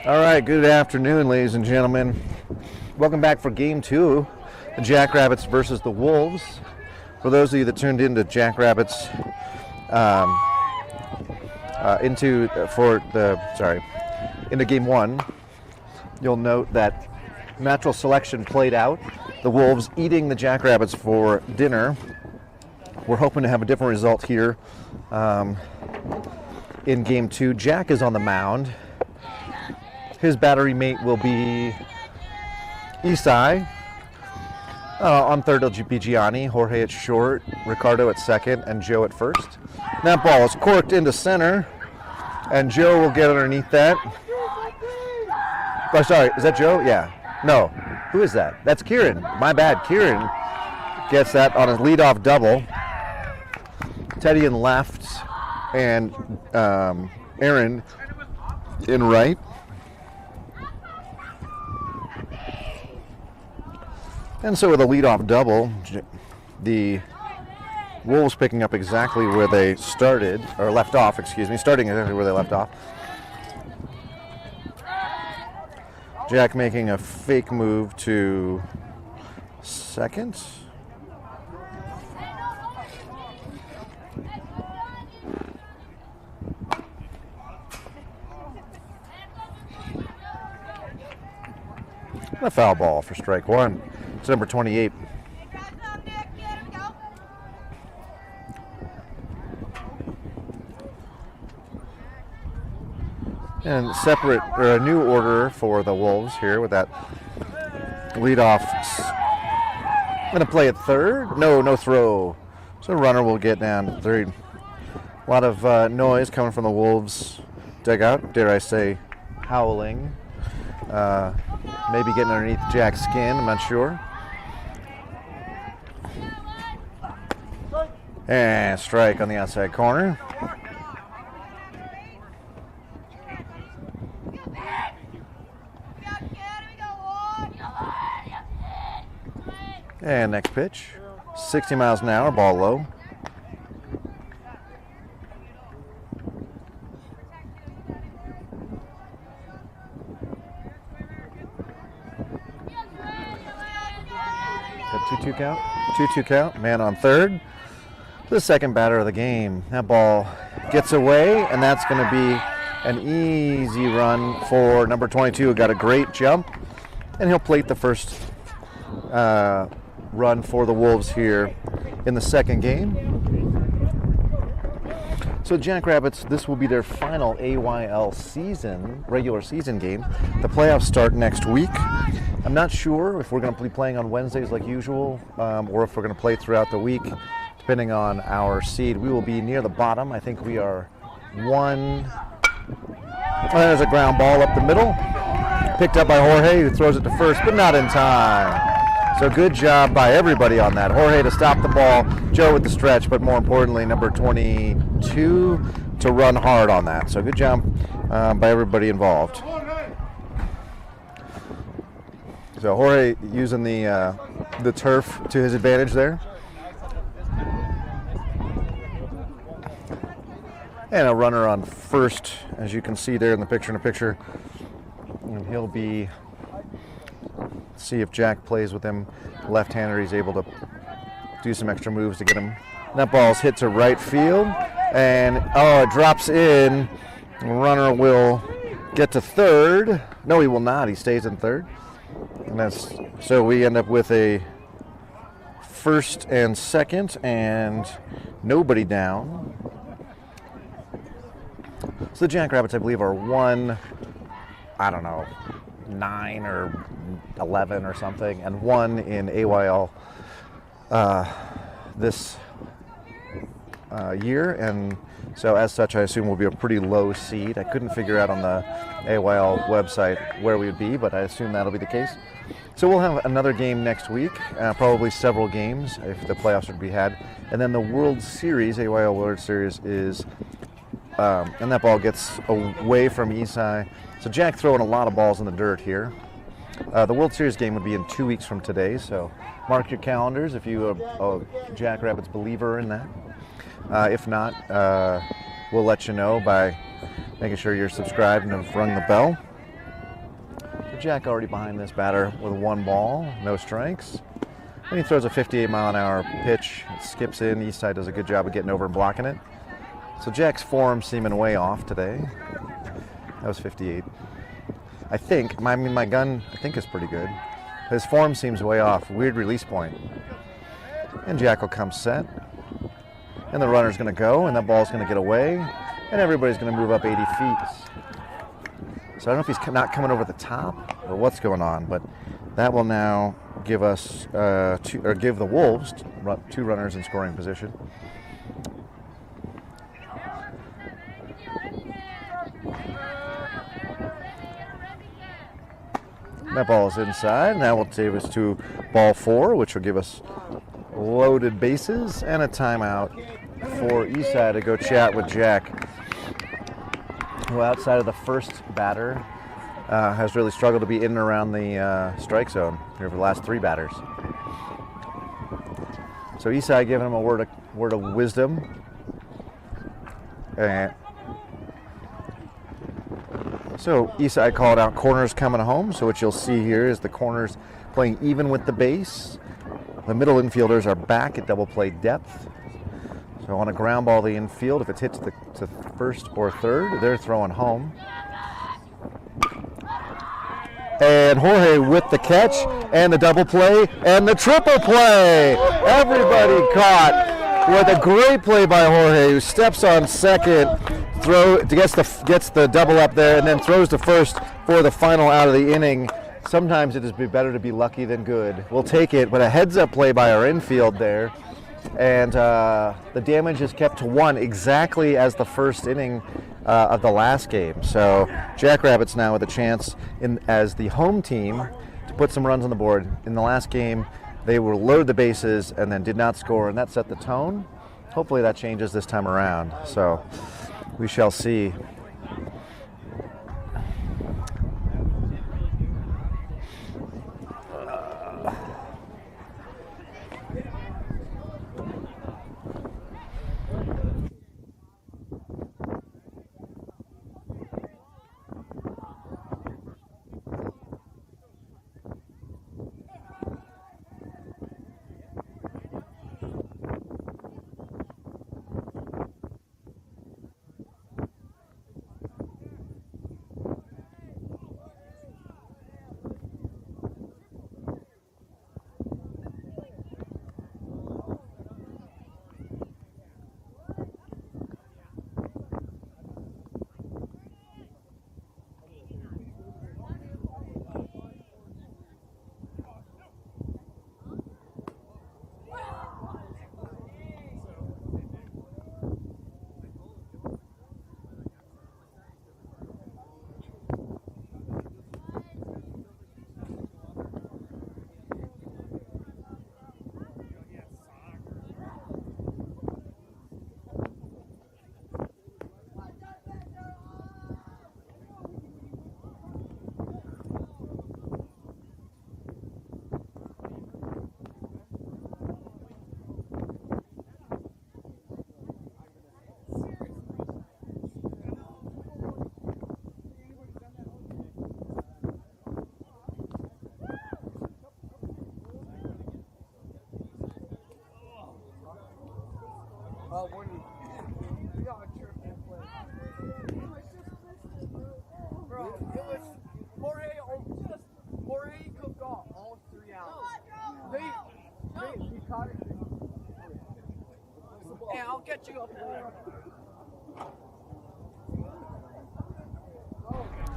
All right, good afternoon, ladies and gentlemen. Welcome back for Game 2, the Jackrabbits versus the Wolves. For those of you that tuned into Jackrabbits, into Game 1, you'll note that natural selection played out. The Wolves eating the Jackrabbits for dinner. We're hoping to have a different result here in Game 2. Jack is on the mound. His battery mate will be Isai. On third, it'll be Gianni, Jorge at short, Ricardo at second, and Joe at first. That ball is corked into center, and Joe will get underneath that. Oh, sorry, is that Joe? Yeah. No. Who is that? That's Kieran. My bad. Kieran gets that on a leadoff double. Teddy in left, and Aaron in right. And so with a leadoff double, the Wolves picking up exactly where they starting exactly where they left off. Jack making a fake move to second. A foul ball for strike one. It's number 28. And a new order for the Wolves here with that leadoff. I'm going to play at third. No throw. So runner will get down to third. A lot of noise coming from the Wolves dugout. Dare I say, howling. Maybe getting underneath Jack's skin. I'm not sure. And strike on the outside corner. And next pitch, 60 miles an hour, ball low. Got 2-2 count. 2-2 count, man on third. The second batter of the game. That ball gets away, and that's going to be an easy run for number 22, who got a great jump, and he'll plate the first run for the Wolves here in the second game. So Jackrabbits, this will be their final AYL regular season game. The playoffs start next week. I'm not sure if we're going to be playing on Wednesdays like usual, or if we're going to play throughout the week. Depending on our seed, we will be near the bottom. I think we are one. There's a ground ball up the middle. Picked up by Jorge, who throws it to first, but not in time. So good job by everybody on that. Jorge to stop the ball, Joe with the stretch, but more importantly, number 22 to run hard on that. So good job by everybody involved. So Jorge using the turf to his advantage there. And a runner on first, as you can see there in the picture. And he'll be, see if Jack plays with him. Left-hander, he's able to do some extra moves to get him. That ball's hit to right field. And, it drops in. The runner will get to third. No, he will not. He stays in third. And so we end up with a first and second and nobody down. So the Jackrabbits, I believe, are 9 or 11 or something, and 1 in AYL this year. And so as such, I assume we'll be a pretty low seed. I couldn't figure out on the AYL website where we would be, but I assume that'll be the case. So we'll have another game next week, probably several games if the playoffs would be had. And then the World Series, AYL World Series, is and that ball gets away from Isai. So Jack throwing a lot of balls in the dirt here. The World Series game would be in 2 weeks from today, so mark your calendars if you're a Jackrabbits believer in that. If not, we'll let you know by making sure you're subscribed and have rung the bell. Jack already behind this batter with 1 ball, no strikes. And he throws a 58-mile-an-hour pitch. It skips in. Eastside does a good job of getting over and blocking it. So Jack's form seeming way off today. That was 58. I think, my gun, I think is pretty good. His form seems way off. Weird release point. And Jack will come set. And the runner's going to go, and that ball's going to get away. And everybody's going to move up 80 feet. So I don't know if he's not coming over the top or what's going on, but that will now give us give the Wolves 2 runners in scoring position. That ball is inside. Now we'll take us to ball 4, which will give us loaded bases and a timeout for Eastside to go chat with Jack, who outside of the first batter has really struggled to be in and around the strike zone here for the last 3 batters. So Eastside giving him a word of wisdom. So Eastside called out corners coming home. So what you'll see here is the corners playing even with the base. The middle infielders are back at double play depth. So on a ground ball, the infield, if it's hit to first or third, they're throwing home. And Jorge with the catch, and the double play, and the triple play. Everybody caught with a great play by Jorge, who steps on second, gets the double up there, and then throws to first for the final out of the inning. Sometimes it is better to be lucky than good. We'll take it, but a heads-up play by our infield there. And the damage is kept to 1, exactly as the first inning of the last game. So Jackrabbits now with a chance as the home team to put some runs on the board. In the last game, they were load the bases and then did not score, and that set the tone. Hopefully that changes this time around. So we shall see. Bro, it was Jorge cooked off all 3 outs. He caught it. Hey, I'll get you up there.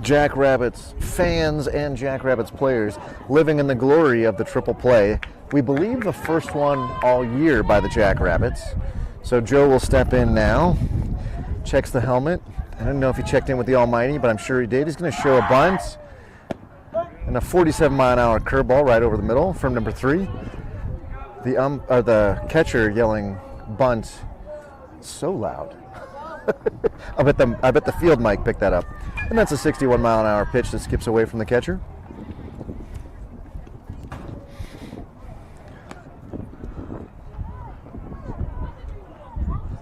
Jackrabbits fans and Jackrabbits players living in the glory of the triple play. We believe the first one all year by the Jackrabbits. So Joe will step in now, checks the helmet. I don't know if he checked in with the Almighty, but I'm sure he did. He's going to show a bunt and a 47-mile-an-hour curveball right over the middle from number 3. The catcher yelling bunt so loud. I bet the field mic picked that up. And that's a 61-mile-an-hour pitch that skips away from the catcher.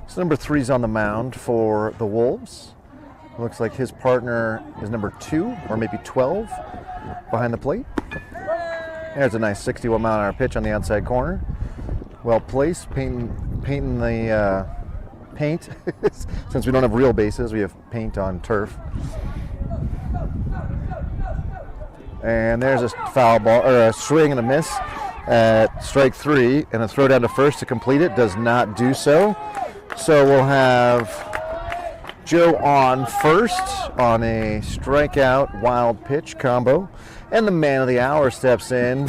So number 3's on the mound for the Wolves. Looks like his partner is number 2 or maybe 12 behind the plate. There's a nice 61-mile-an-hour pitch on the outside corner. Well placed, painting the paint. Since we don't have real bases, we have paint on turf. And there's a foul ball, or a swing and a miss at strike 3, and a throw down to first to complete it. Does not do so. So we'll have Joe on first on a strikeout wild pitch combo, and the man of the hour steps in.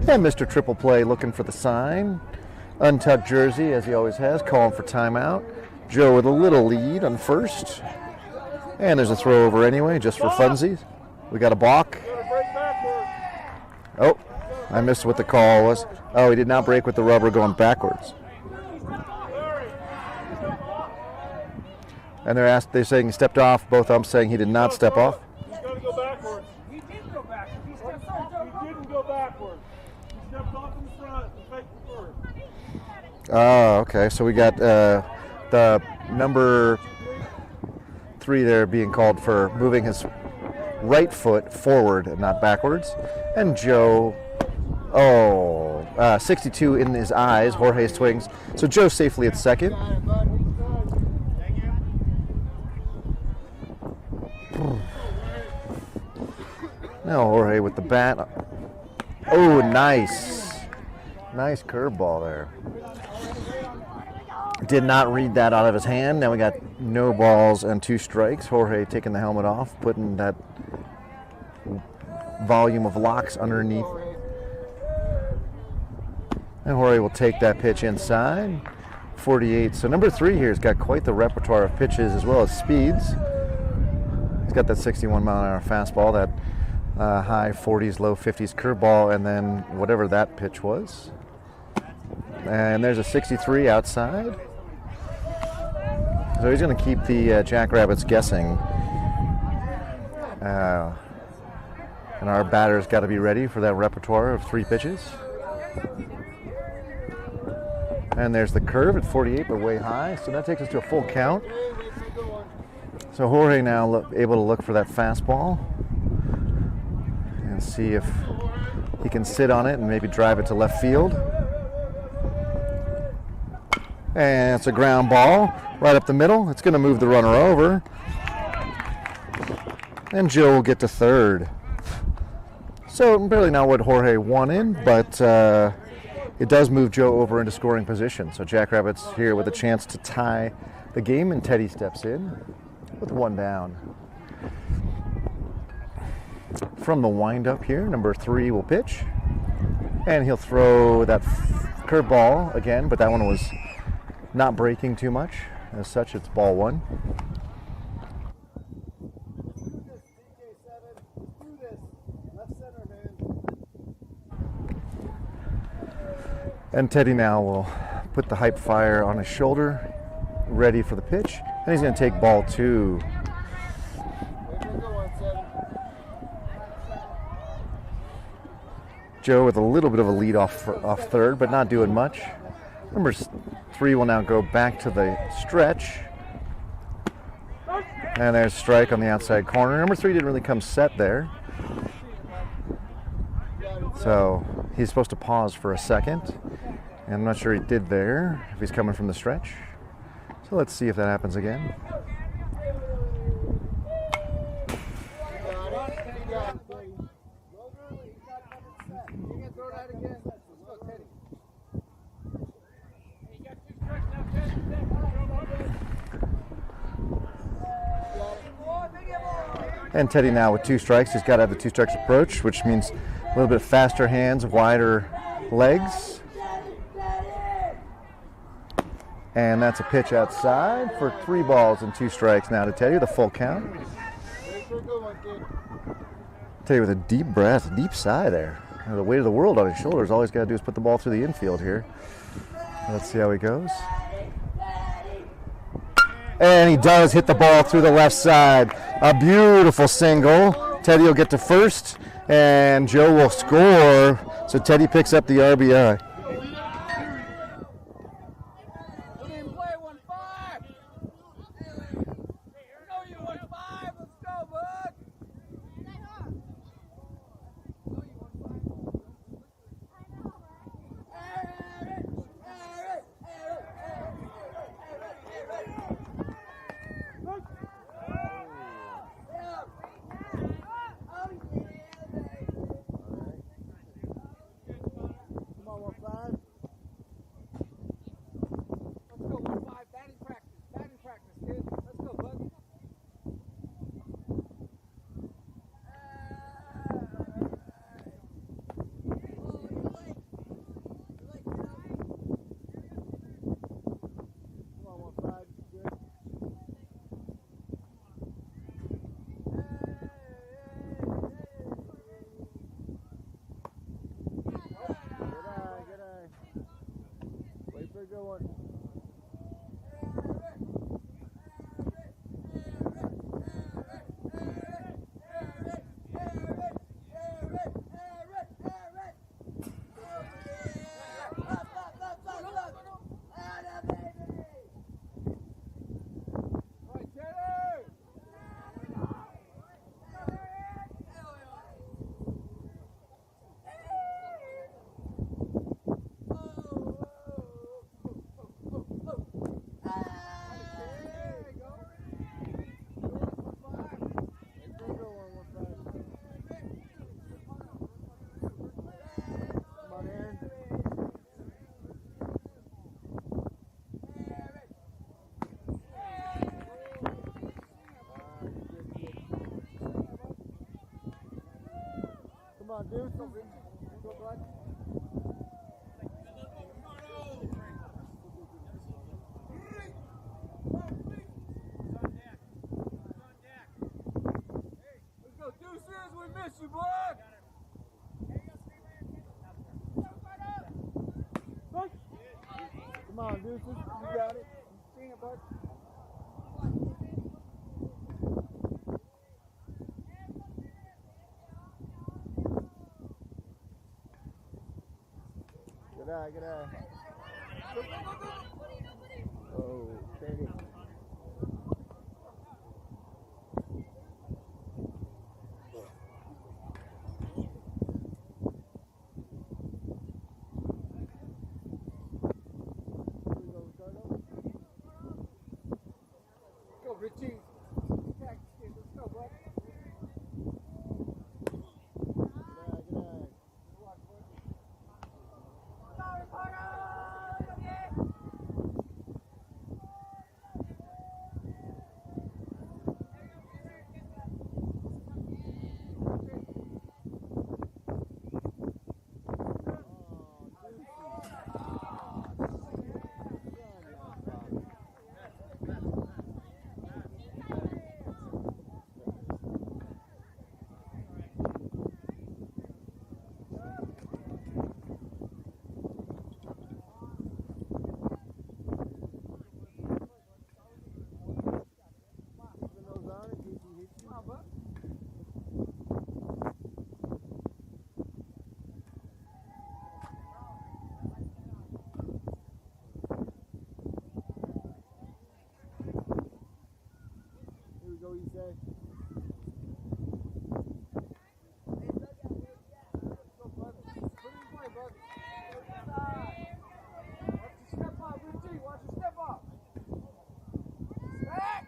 And Mr. Triple Play looking for the sign. Untucked jersey, as he always has, calling for timeout. Joe with a little lead on first. And there's a throw over anyway, just for funsies. We got a balk. Oh, I missed what the call was. Oh, he did not break with the rubber going backwards. And they're saying he stepped off. Both umps saying he did not step off. He's going to go backwards. He didn't go backwards. He stepped off. He didn't go backwards. He stepped off in the front and faked the first. Oh, okay. So we got the number 3 there being called for moving his right foot forward and not backwards. And Joe, 62 in his eyes. Jorge swings. So Joe safely at second. Now Jorge with the bat. Oh, nice. Nice curveball there. Did not read that out of his hand. Now we got no balls and 2 strikes. Jorge taking the helmet off, putting that volume of locks underneath. And Jorge will take that pitch inside. 48. So number 3 here has got quite the repertoire of pitches as well as speeds. He's got that 61-mile-an-hour fastball, that high 40s, low 50s curveball, and then whatever that pitch was. And there's a 63 outside. So he's going to keep the Jackrabbits guessing. And our batter's got to be ready for that repertoire of 3 pitches. And there's the curve at 48, but way high. So that takes us to a full count. So Jorge now able to look for that fastball and see if he can sit on it and maybe drive it to left field. And it's a ground ball right up the middle. It's going to move the runner over. And Joe will get to third. So barely not what Jorge wanted, but it does move Joe over into scoring position. So Jackrabbits here with a chance to tie the game, and Teddy steps in with 1 down. From the windup here, number 3 will pitch. And he'll throw that curveball again, but that one was not breaking too much. As such, it's ball 1. And Teddy now will put the hype fire on his shoulder, ready for the pitch. And he's going to take ball 2. Joe with a little bit of a lead off third, but not doing much. Number 3 will now go back to the stretch. And there's a strike on the outside corner. Number 3 didn't really come set there. So he's supposed to pause for a second. And I'm not sure he did there, if he's coming from the stretch. So let's see if that happens again. And Teddy now with 2 strikes. He's got to have the 2 strikes approach, which means a little bit faster hands, wider legs. And that's a pitch outside for 3 balls and 2 strikes now to Teddy, the full count. Teddy with a deep breath, deep sigh there. The weight of the world on his shoulders. All he's got to do is put the ball through the infield here. Let's see how he goes. And he does hit the ball through the left side. A beautiful single. Teddy will get to first, and Joe will score. So Teddy picks up the RBI. on, Deuce. Go, bud. Let's go, Deuces. We miss you, Black. Come on, Deuces. You got it. Sing it, bud. Good eye, good eye. Oh, steady. Go, Richie. Let's go, bud. Good eye. Here we go, you say. Go, bud. Put it in play, bud. Watch your step up, Richie. Watch your step up. Back.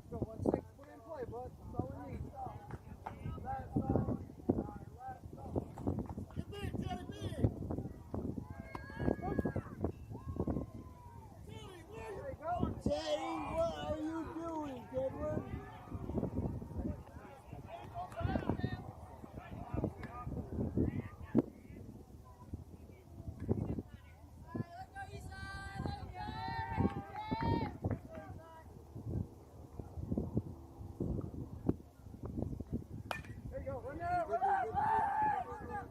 Go, 1-6. Put it in play, bud. That's all we need. Teddy, what are you doing, Kedwin? There you go. Run there, run there, run there.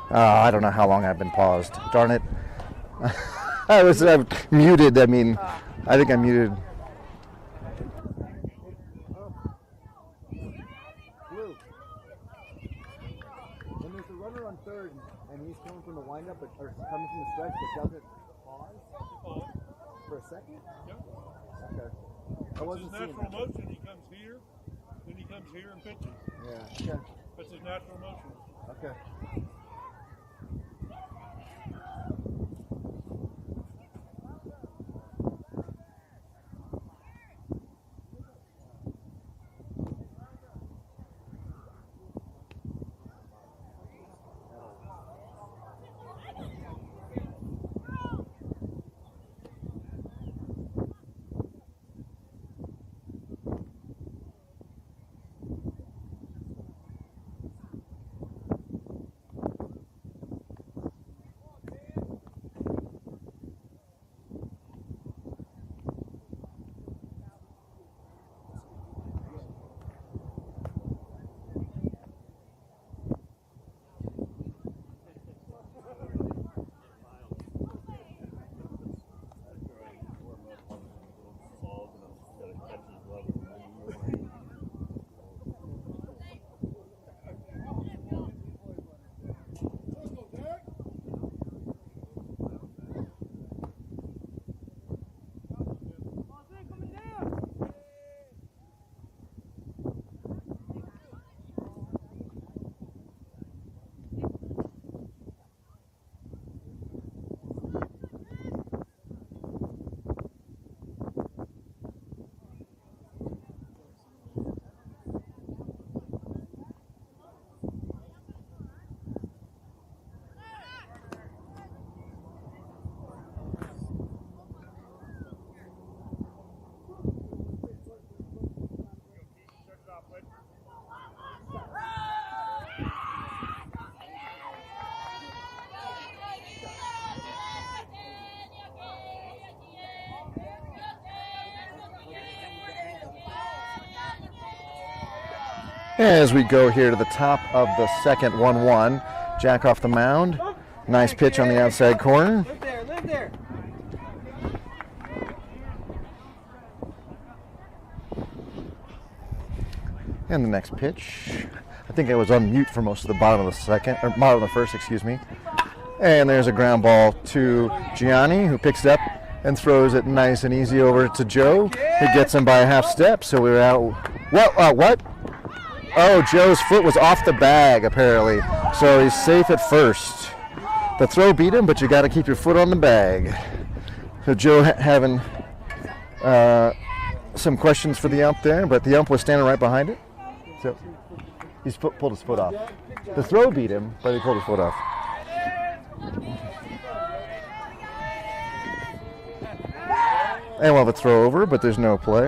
I don't know how long I've been paused. Darn it. I was muted. I mean, I think I'm muted. Blue. When there's a runner on third and he's coming from the windup or coming from the stretch but doesn't pause for a second? Yep. Okay. I That's wasn't his seeing natural that. motion. He comes here, then he comes here and pitches. Yeah. Okay. That's his natural motion. Okay. As we go here to the top of the second, 1-1. Jack off the mound. Nice pitch on the outside corner. Live there, live there. And the next pitch. I think I was on mute for most of the bottom of the second, or bottom of the first, excuse me. And there's a ground ball to Gianni, who picks it up and throws it nice and easy over to Joe. He gets him by a half step, so we're out. What? Oh, Joe's foot was off the bag, apparently. So he's safe at first. The throw beat him, but you got to keep your foot on the bag. So Joe having some questions for the ump there, but the ump was standing right behind it. So he's pulled his foot off. The throw beat him, but he pulled his foot off. And we'll have a throw over, but there's no play.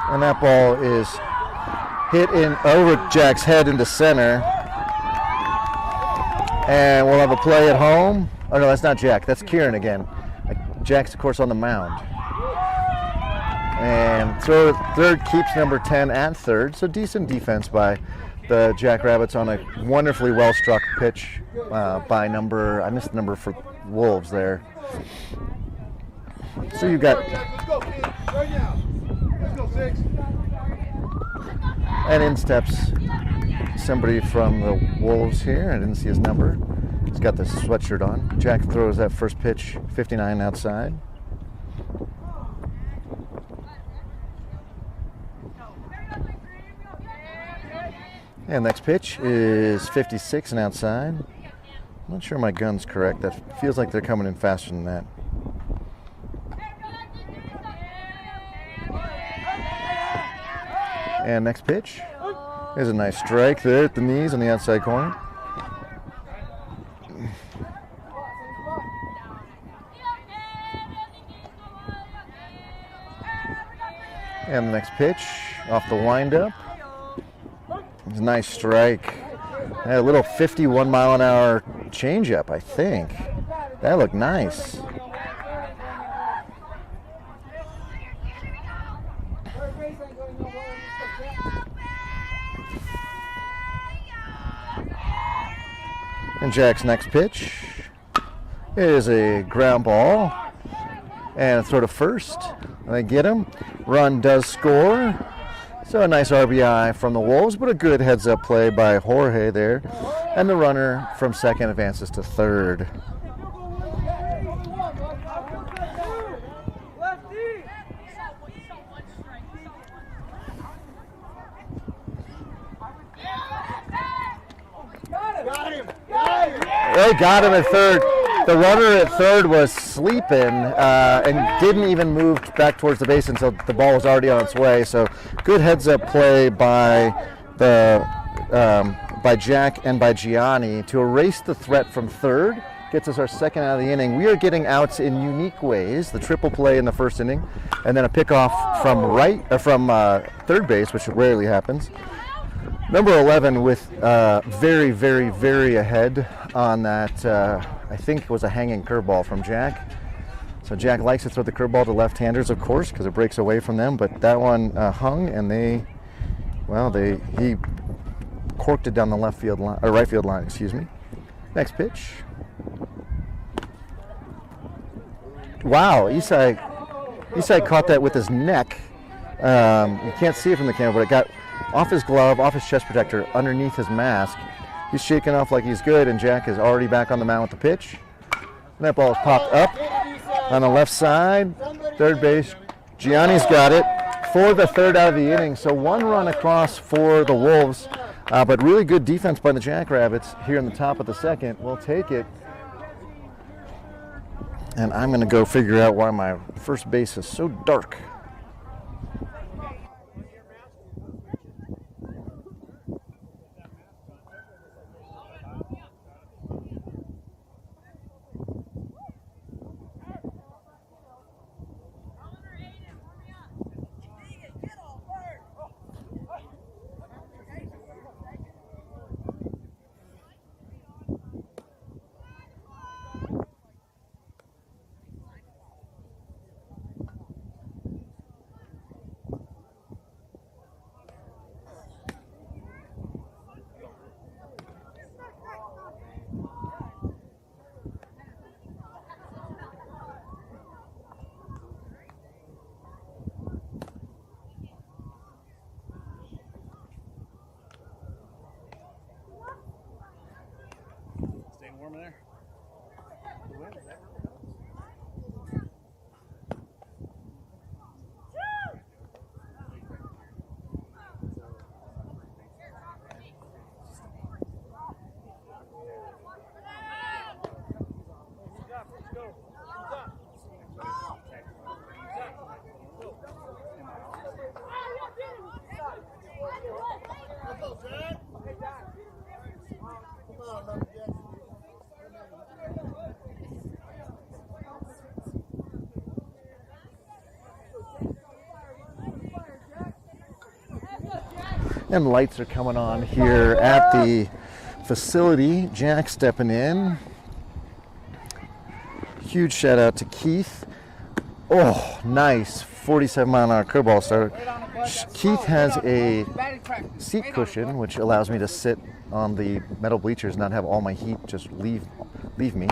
And that ball is hit in over Jack's head into center. And we'll have a play at home. Oh no, that's not Jack, that's Kieran again. Jack's of course on the mound. And third keeps number 10 at third, so decent defense by the Jackrabbits on a wonderfully well-struck pitch by number, I missed the number for Wolves there. So you got, Let's go, kid. Right now. Let's go, 6. and in steps somebody from the Wolves here. I didn't see his number. He's got the sweatshirt on. Jack throws that first pitch, 59 outside. And next pitch is 56 and outside. I'm not sure my gun's correct. That feels like they're coming in faster than that. And next pitch is a nice strike there at the knees on the outside corner. And the next pitch off the windup. It's a nice strike. A little 51 mile an hour changeup, I think. That looked nice. And Jack's next pitch is a ground ball and a throw to first. And they get him. Run does score. So a nice RBI from the Wolves, but a good heads-up play by Jorge there. And the runner from second advances to third. They got him at third. The runner at third was sleeping and didn't even move back towards the base until the ball was already on its way. So good heads-up play by Jack and by Gianni to erase the threat from third. Gets us our second out of the inning. We are getting outs in unique ways. The triple play in the first inning, and then a pickoff from third base, which rarely happens. Number 11 with very, very, very ahead on that, I think it was a hanging curveball from Jack. So Jack likes to throw the curveball to left-handers, of course, because it breaks away from them. But that one hung, and he corked it down the left field line, or right field line, excuse me. Next pitch. Wow, Isai caught that with his neck. You can't see it from the camera, but it got off his glove, off his chest protector, underneath his mask. He's shaking off like he's good, and Jack is already back on the mound with the pitch. And that ball is popped up on the left side. Third base, Gianni's got it for the third out of the inning. So one run across for the Wolves, but really good defense by the Jackrabbits here in the top of the second. We'll take it. And I'm going to go figure out why my first base is so dark. warm in there. The wind, is that And lights are coming on here at the facility. Jack stepping in. Huge shout out to Keith. Oh, nice 47-mile-an-hour curveball starter. Keith has a seat cushion, which allows me to sit on the metal bleachers and not have all my heat just leave me.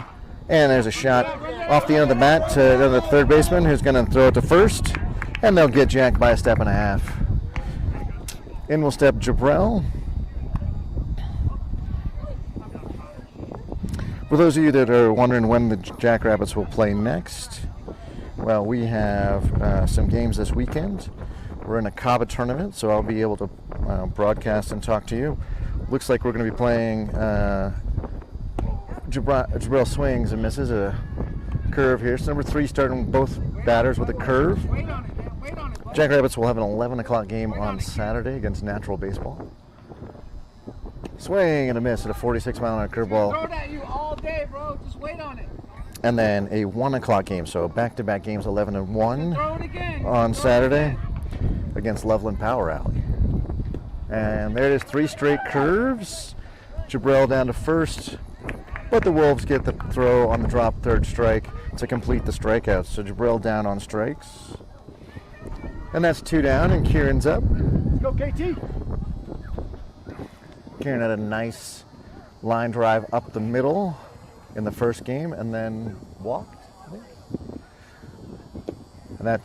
And there's a shot off the end of the bat to the third baseman, who's going to throw it to first, and they'll get Jack by a step and a half. In will step Jabrell. For those of you that are wondering when the Jackrabbits will play next, well, we have some games this weekend. We're in a Cava tournament, so I'll be able to broadcast and talk to you. Looks like we're going to be playing Jabrell swings and misses a curve here. So number 3 starting both batters with a curve. Jackrabbits will have an 11 o'clock game on Saturday against Natural Baseball. Swing and a miss at a 46-mile-an-hour curveball. throw it at you all day, bro. Just wait on it. And then a 1 o'clock game, so back-to-back games 11 and 1 Throw it again. on Saturday against Loveland Power Alley. And there it is, 3 straight curves. Jabrell down to first, but the Wolves get the throw on the drop third strike to complete the strikeouts. So Jabrell down on strikes. And that's 2 down, and Kieran's up. Let's go, KT. Kieran had a nice line drive up the middle in the first game, and then walked, I think. And that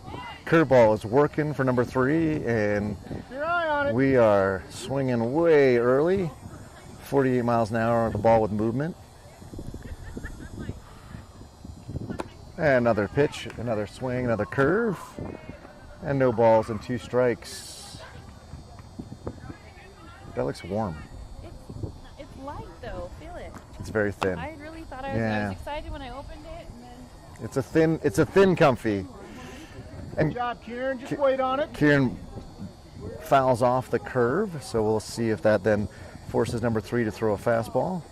curveball is working for number 3, and Keep your eye on it. we are swinging way early. 48 miles an hour on the ball with movement. And another pitch, another swing, another curve. And no balls and 2 strikes. That looks warm. It's light though. Feel it. It's very thin. I really thought I Yeah. was excited when I opened it, and then It's a thin comfy. And Good job, Kieran. Just wait on it. Kieran fouls off the curve, so we'll see if that then forces number 3 to throw a fastball.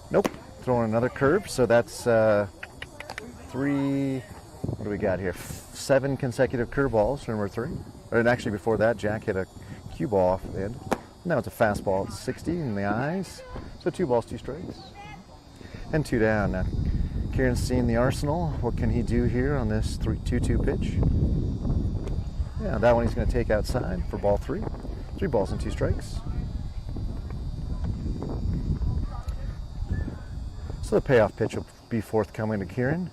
Nope, throwing another curve. So that's 3. What do we got here? 7 consecutive curveballs for number 3. And actually, before that, Jack hit a cue ball off the end. Now it's a fastball at 60 in the eyes. So 2 balls, 2 strikes, and 2 down. Now, Kieran's seen the arsenal. What can he do here on this 2-2 pitch? Yeah, that one he's going to take outside for ball 3. 3 balls and 2 strikes. So the payoff pitch will be forthcoming to Kieran.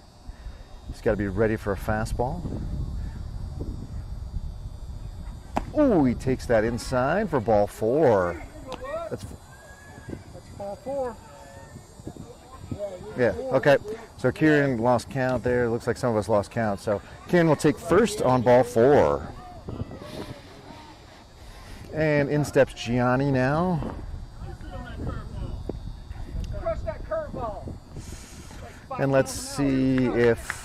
He's got to be ready for a fastball. Ooh, he takes that inside for ball 4. That's Ball 4. yeah, okay. So Kieran lost count there. Looks like some of us lost count. So Kieran will take first on ball 4. And in steps Gianni now. Crush that curveball. And let's see if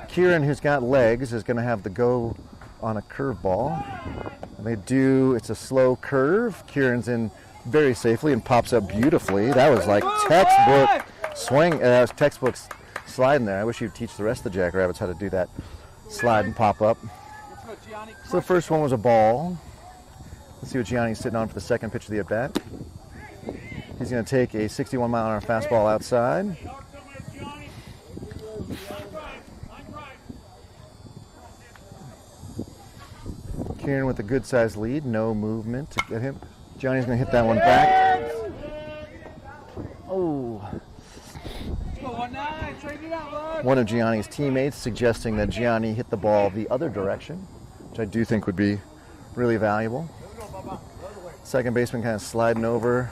Kieran, who's got legs, is going to have the go on a curveball. And they do. It's a slow curve. Kieran's in very safely and pops up beautifully. That was like textbook swing. That was textbook sliding there. I wish you'd teach the rest of the Jackrabbits how to do that slide and pop up. Let's go, Gianni. So the first one was a ball. Let's see what Gianni's sitting on for the second pitch of the at-bat. He's going to take a 61-mile-an-hour fastball outside. Kieran with a good-sized lead, no movement to get him. Johnny's going to hit that one back. Oh. One of Gianni's teammates suggesting that Gianni hit the ball the other direction, which I do think would be really valuable. Second baseman kind of sliding over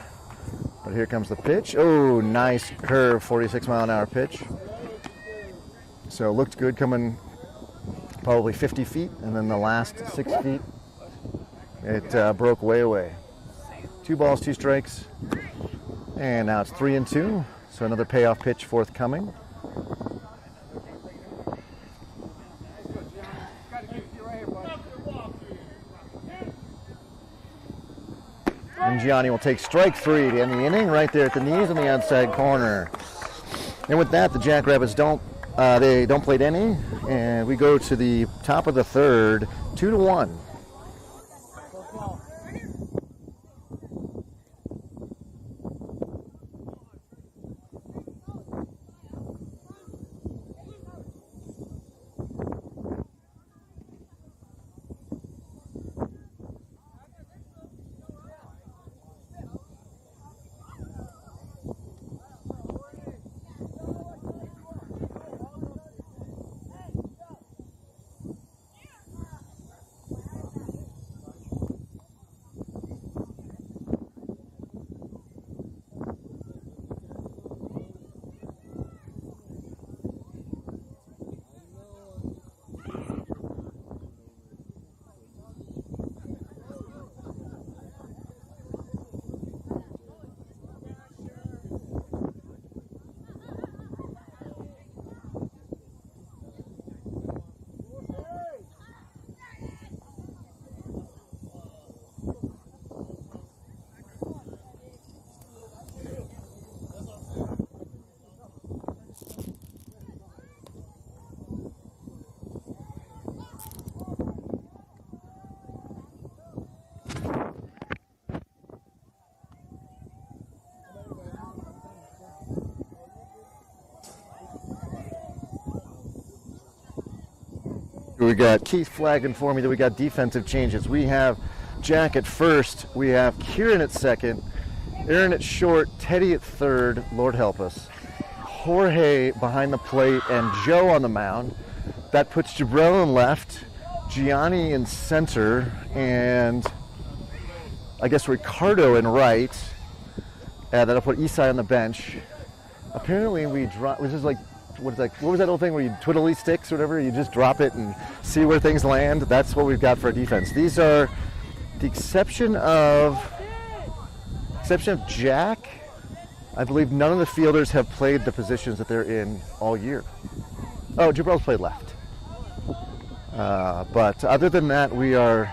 But here comes the pitch. Oh, nice curve, 46-mile-an-hour pitch. So it looked good coming probably 50 feet, and then the last 6 feet, it broke way away. 2 balls, 2 strikes, and now it's 3-2. So another payoff pitch forthcoming. And Gianni will take strike 3 to end the inning right there at the knees on the outside corner. And with that, the Jackrabbits don't plate any, and we go to the top of the third, 2-1. We got Keith flagging for me that we got defensive changes. We have Jack at first, we have Kieran at second, Aaron at short, Teddy at third, Lord help us, Jorge behind the plate, and Joe on the mound. That puts Jabril in left, Gianni in center, and I guess Ricardo in right. That'll put Isai on the bench. Apparently we dropped, which is like, what was that old thing where you twiddly sticks or whatever? You just drop it and see where things land. That's what we've got for our defense. These are the exception of Jack. I believe none of the fielders have played the positions that they're in all year. Oh, Jabril's played left. But other than that, we're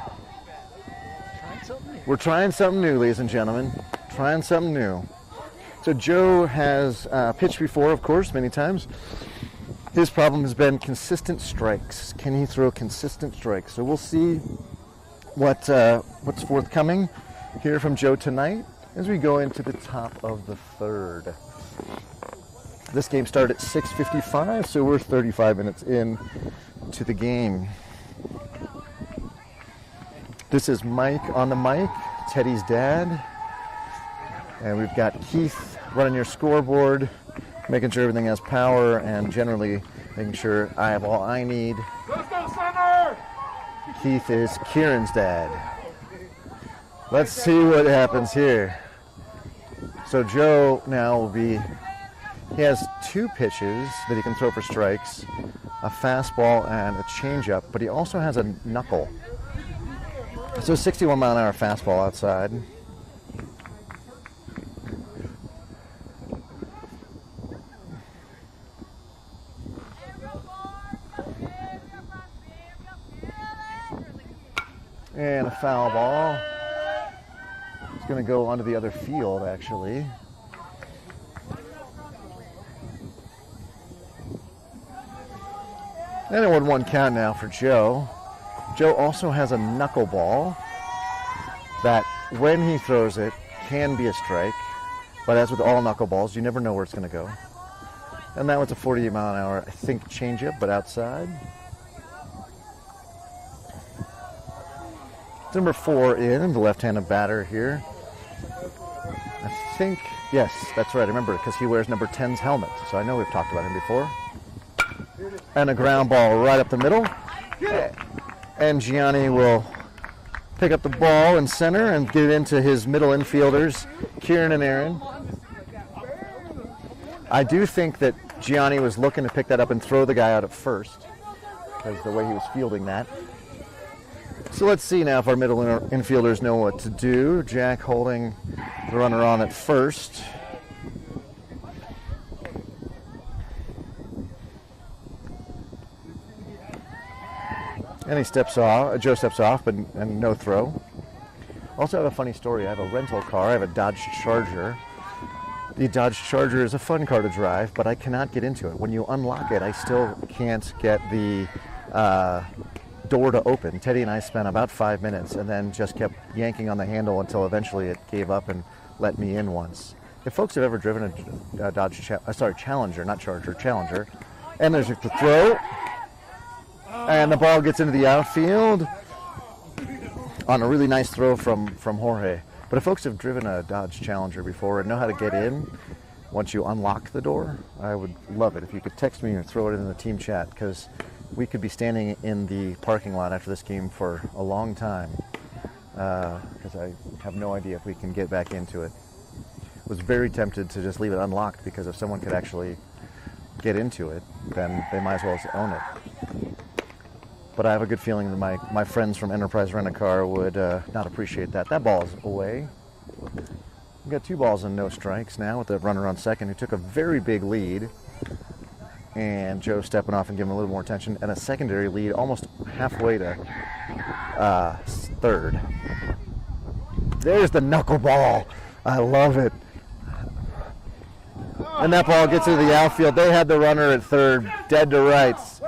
trying something new, ladies and gentlemen. Trying something new. So Joe has pitched before, of course, many times. His problem has been consistent strikes. Can he throw consistent strikes? So we'll see what's forthcoming here from Joe tonight as we go into the top of the third. This game started at 6:55, so we're 35 minutes in to the game. This is Mike on the mic, Teddy's dad. And we've got Keith running your scoreboard, making sure everything has power, and generally making sure I have all I need. Let's go, center! Keith is Kieran's dad. Let's see what happens here. So Joe now will be, he has 2 pitches that he can throw for strikes, a fastball and a changeup, but he also has a knuckle. So 61-mile-an-hour fastball outside. And a foul ball. It's going to go onto the other field, actually. And a 1-1 count now for Joe. Joe also has a knuckleball that, when he throws it, can be a strike. But as with all knuckleballs, you never know where it's going to go. And that one's a 48-mile-an-hour, I think, changeup, but outside. Number 4 in, the left-handed batter here. I think, yes, that's right. I remember because he wears number 10's helmet. So I know we've talked about him before. And a ground ball right up the middle. And Gianni will pick up the ball in center and get it into his middle infielders, Kieran and Aaron. I do think that Gianni was looking to pick that up and throw the guy out at first, because the way he was fielding that. So let's see now if our middle infielders know what to do. Jack holding the runner on at first. And he steps off, Joe steps off, but and no throw. Also have a funny story. I have a rental car. I have a Dodge Charger. The Dodge Charger is a fun car to drive, but I cannot get into it. When you unlock it, I still can't get the door to open. Teddy and I spent about 5 minutes and then just kept yanking on the handle until eventually it gave up and let me in once. If folks have ever driven a Dodge Challenger, not Charger, Challenger, and there's a throw, and the ball gets into the outfield on a really nice throw from Jorge. But if folks have driven a Dodge Challenger before and know how to get in once you unlock the door, I would love it if you could text me or throw it in the team chat, because we could be standing in the parking lot after this game for a long time, because I have no idea if we can get back into it. Was very tempted to just leave it unlocked, because if someone could actually get into it, then they might as well own it. But I have a good feeling that my friends from Enterprise Rent-A-Car would not appreciate that. That ball is away. We've got 2 balls and no strikes now with the runner on second, who took a very big lead. And Joe stepping off and giving him a little more attention, and a secondary lead almost halfway to third. There's the knuckleball. I love it. And that ball gets into the outfield. They had the runner at third, dead to rights.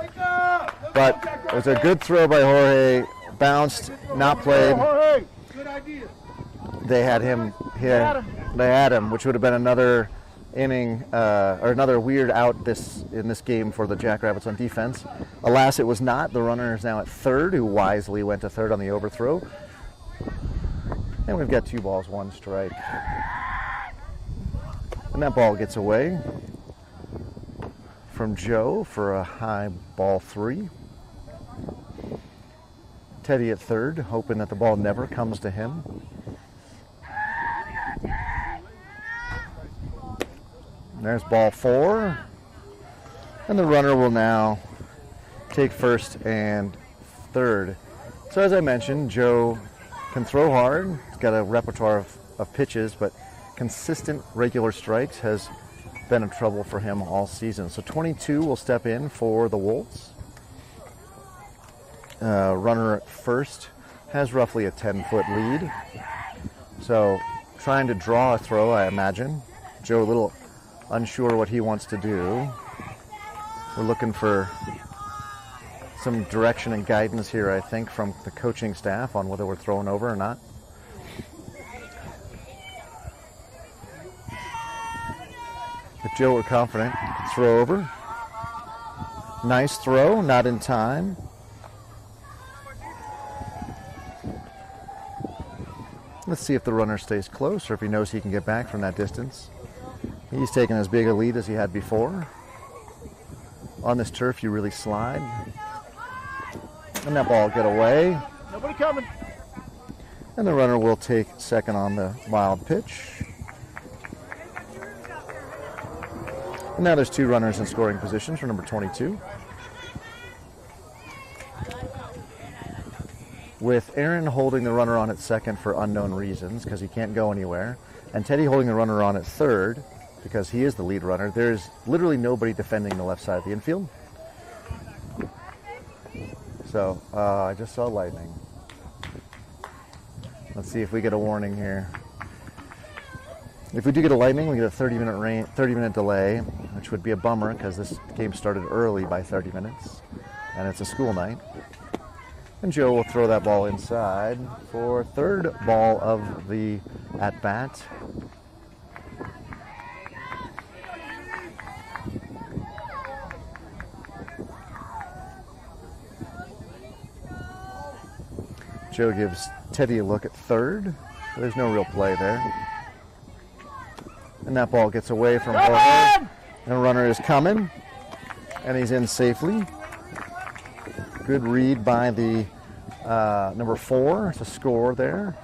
But it was a good throw by Jorge. Bounced, not played. Good idea. They had him here. They had him, which would have been another inning or another weird out in this game for the Jackrabbits on defense. Alas, it was not. The runner is now at third, who wisely went to third on the overthrow. And we've got 2 balls, 1 strike. And that ball gets away from Joe for a high ball 3. Teddy at third, hoping that the ball never comes to him. There's ball 4. And the runner will now take first and third. So as I mentioned, Joe can throw hard. He's got a repertoire of pitches, but consistent regular strikes has been a trouble for him all season. So 22 will step in for the Wolves. Runner at first has roughly a 10-foot lead. So trying to draw a throw, I imagine. Joe a little unsure what he wants to do. We're looking for some direction and guidance here, I think, from the coaching staff on whether we're throwing over or not. If Joe were confident, throw over. Nice throw, not in time. Let's see if the runner stays close or if he knows he can get back from that distance. He's taking as big a lead as he had before. On this turf, you really slide. And that ball will get away. Nobody coming. And the runner will take second on the wild pitch. And now there's 2 runners in scoring positions for number 22. With Aaron holding the runner on at second for unknown reasons, because he can't go anywhere, and Teddy holding the runner on at third, because he is the lead runner, there's literally nobody defending the left side of the infield. So, I just saw lightning. Let's see if we get a warning here. If we do get a lightning, we get a 30-minute delay, which would be a bummer because this game started early by 30 minutes, and it's a school night. And Joe will throw that ball inside for third ball of the at-bat. Joe gives Teddy a look at third. There's no real play there. And that ball gets away from Jorge. And the runner is coming. And he's in safely. Good read by the number 4 to score there.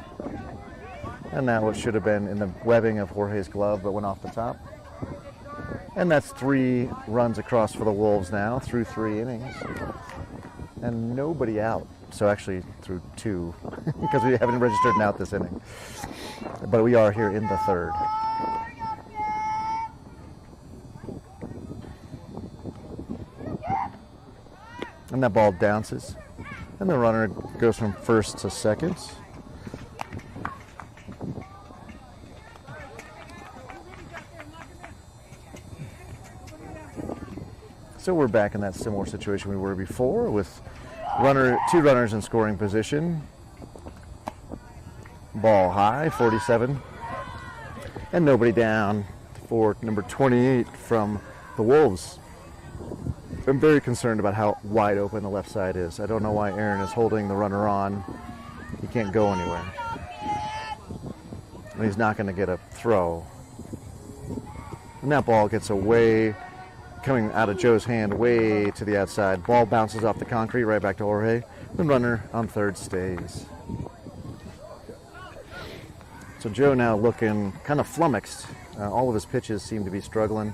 And now it should have been in the webbing of Jorge's glove, but went off the top. And that's 3 runs across for the Wolves now through 3 innings. And nobody out. So actually through 2, because we haven't registered an out this inning. But we are here in the 3rd. And that ball bounces. And the runner goes from first to second. So we're back in that similar situation we were before with 2 runners in scoring position. Ball high, 47. And nobody down for number 28 from the Wolves. I'm very concerned about how wide open the left side is. I don't know why Aaron is holding the runner on. He can't go anywhere. And he's not going to get a throw. And that ball gets away, coming out of Joe's hand way to the outside. Ball bounces off the concrete right back to Jorge. The runner on third stays. So Joe now looking kind of flummoxed. All of his pitches seem to be struggling.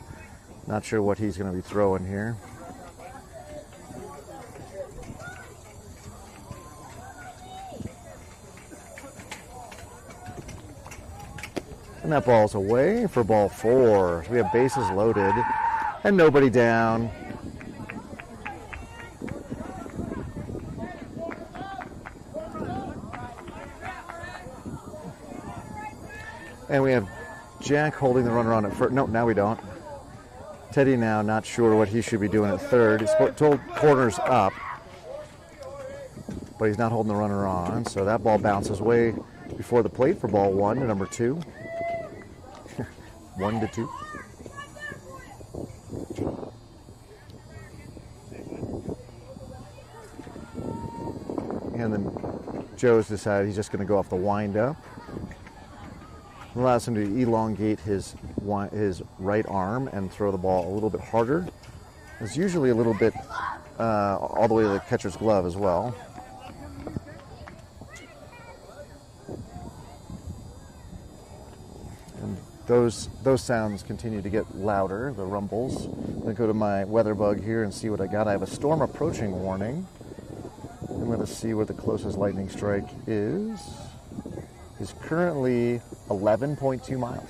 Not sure what he's going to be throwing here. And that ball's away for ball 4. We have bases loaded and nobody down. And we have Jack holding the runner on at first. No, now we don't. Teddy now not sure what he should be doing at third. He's told corners up, but he's not holding the runner on. So that ball bounces way before the plate for ball 1 to number 2. 1 to 2. And then Joe's decided he's just going to go off the windup. Allows him to elongate his right arm and throw the ball a little bit harder. It's usually a little bit all the way to the catcher's glove as well. And those sounds continue to get louder, the rumbles. I'm going to go to my weather bug here and see what I got. I have a storm approaching warning. I'm going to see where the closest lightning strike is. It's currently 11.2 miles.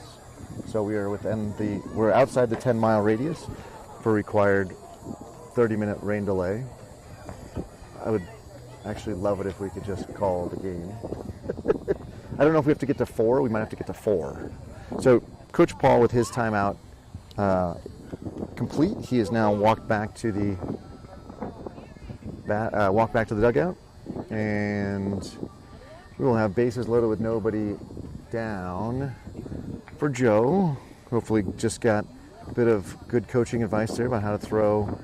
So we are we're outside the 10-mile radius for required 30-minute rain delay. I would actually love it if we could just call the game. I don't know if we have to get to 4. We might have to get to 4. So Coach Paul with his timeout complete. He has now walked back to the dugout, and we will have bases loaded with nobody down for Joe. Hopefully just got a bit of good coaching advice there about how to throw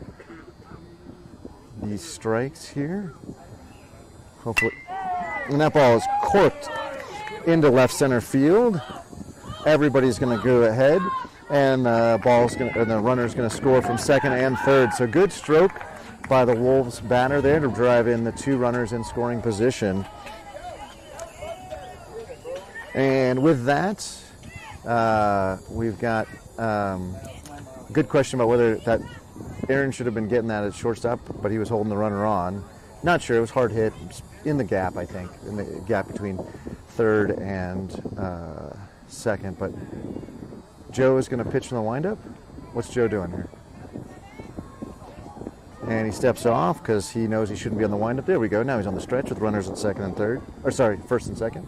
these strikes here. Hopefully. And that ball is corked into left center field. Everybody's going to go ahead, and the runner's going to score from second and third. So good stroke by the Wolves batter there to drive in the 2 runners in scoring position. And with that, we've got a good question about whether that Aaron should have been getting that at shortstop, but he was holding the runner on. Not sure. It was hard hit in the gap, I think, in the gap between third and second. But Joe is going to pitch from the windup. What's Joe doing here? And he steps off because he knows he shouldn't be on the windup. There we go. Now he's on the stretch with runners at second and third. First and second.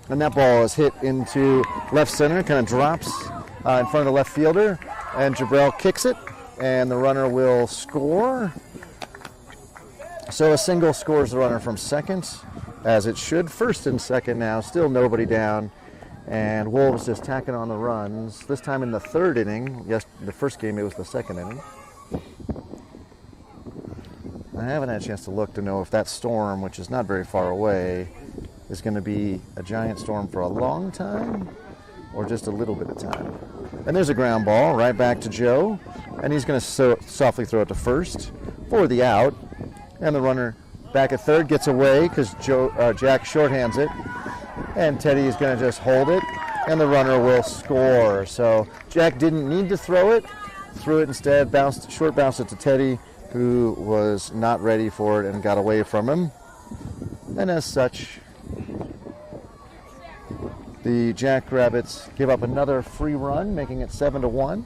And that ball is hit into left center, kind of drops in front of the left fielder, and Jabrell kicks it, and the runner will score. So a single scores the runner from second, as it should. First and second now, still nobody down, and Wolves just tacking on the runs, this time in the 3rd inning. Yes, the first game it was the 2nd inning. I haven't had a chance to look to know if that storm, which is not very far away, is going to be a giant storm for a long time or just a little bit of time. And there's a ground ball right back to Joe, and he's going to softly throw it to first for the out. And the runner back at third gets away because Jack shorthands it. And Teddy is going to just hold it, and the runner will score. So Jack didn't need to throw it, threw it instead, short bounced it to Teddy, who was not ready for it and got away from him. And as such, the Jackrabbits give up another free run, making it 7-1.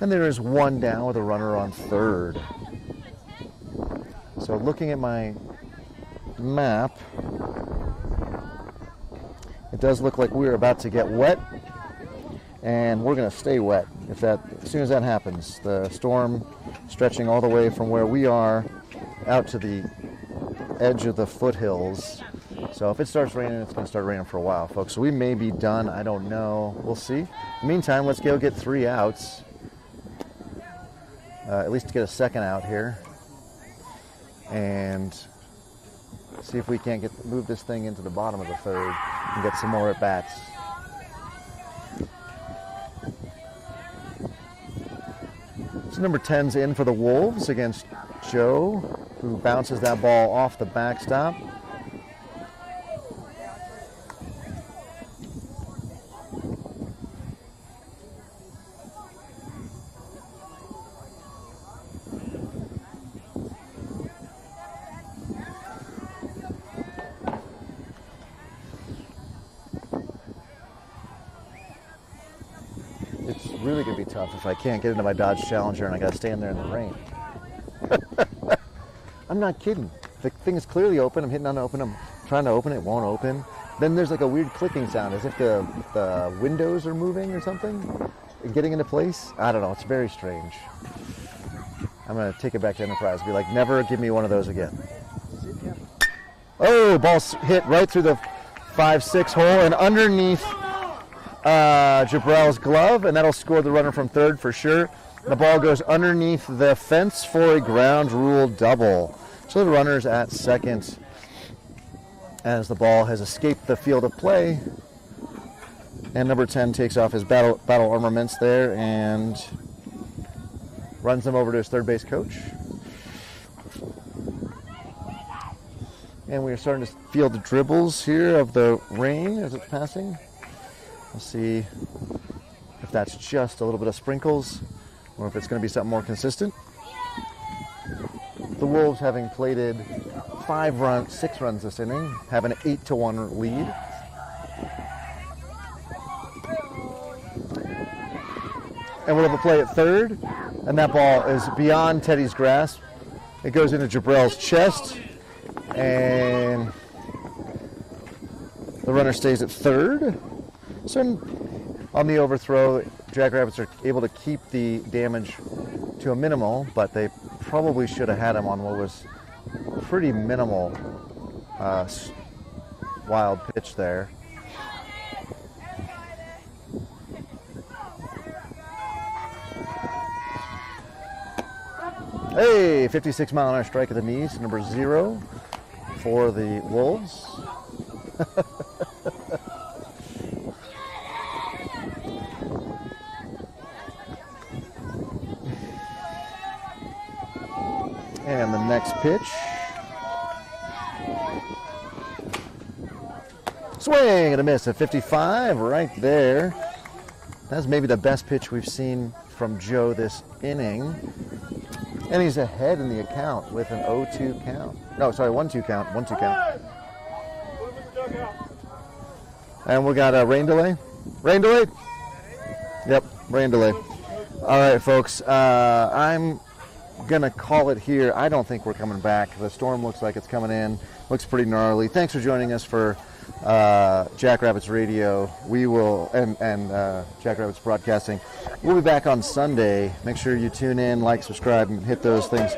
And there is one down with a runner on third. So looking at my map, it does look like we're about to get wet, and we're going to stay wet as soon as that happens. The storm stretching all the way from where we are out to the edge of the foothills. So if it starts raining, it's going to start raining for a while, folks. So we may be done. I don't know. We'll see. In the meantime, let's go get 3 outs. At least to get a second out here. And see if we can't move this thing into the bottom of the third and get some more at-bats. So number 10's in for the Wolves against Joe, who bounces that ball off the backstop. It's really going to be tough if I can't get into my Dodge Challenger and I got to stand there in the rain. I'm not kidding. The thing is clearly open. I'm hitting on open. I'm trying to open it. It won't open. Then there's like a weird clicking sound as if the windows are moving or something and getting into place. I don't know. It's very strange. I'm going to take it back to Enterprise. Be like, never give me one of those again. Oh, ball's hit right through the 5-6 hole and underneath Jabrell's glove, and that'll score the runner from third for sure. The ball goes underneath the fence for a ground rule double. So the runner's at second as the ball has escaped the field of play. And number 10 takes off his battle armaments there and runs them over to his third base coach. And we are starting to feel the dribbles here of the rain as it's passing. We'll see if that's just a little bit of sprinkles or if it's going to be something more consistent. The Wolves, having plated 6 runs this inning, have an 8-1 lead. And we'll have a play at third, and that ball is beyond Teddy's grasp. It goes into Jabrell's chest, and the runner stays at third. So on the overthrow, Jackrabbits are able to keep the damage to a minimal, but they probably should have had him on what was pretty minimal wild pitch there. Hey, 56-mile-an-hour strike at the knees, number 0 for the Wolves. And the next pitch. Swing and a miss at 55 right there. That's maybe the best pitch we've seen from Joe this inning. And he's ahead in the account with an 0-2 count. No, sorry, 1-2 count. 1-2 count. And we got a rain delay. Rain delay? Yep, rain delay. All right, folks. I'm going to call it here. I don't think we're coming back. The storm looks like it's coming in. Looks pretty gnarly. Thanks for joining us for Jackrabbits Radio. We will, and Jackrabbits Broadcasting. We'll be back on Sunday. Make sure you tune in, like, subscribe, and hit those things.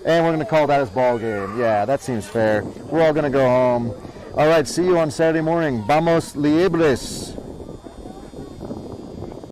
And we're going to call that as ball game. Yeah, that seems fair. We're all going to go home. All right, see you on Saturday morning. Vamos Liebres.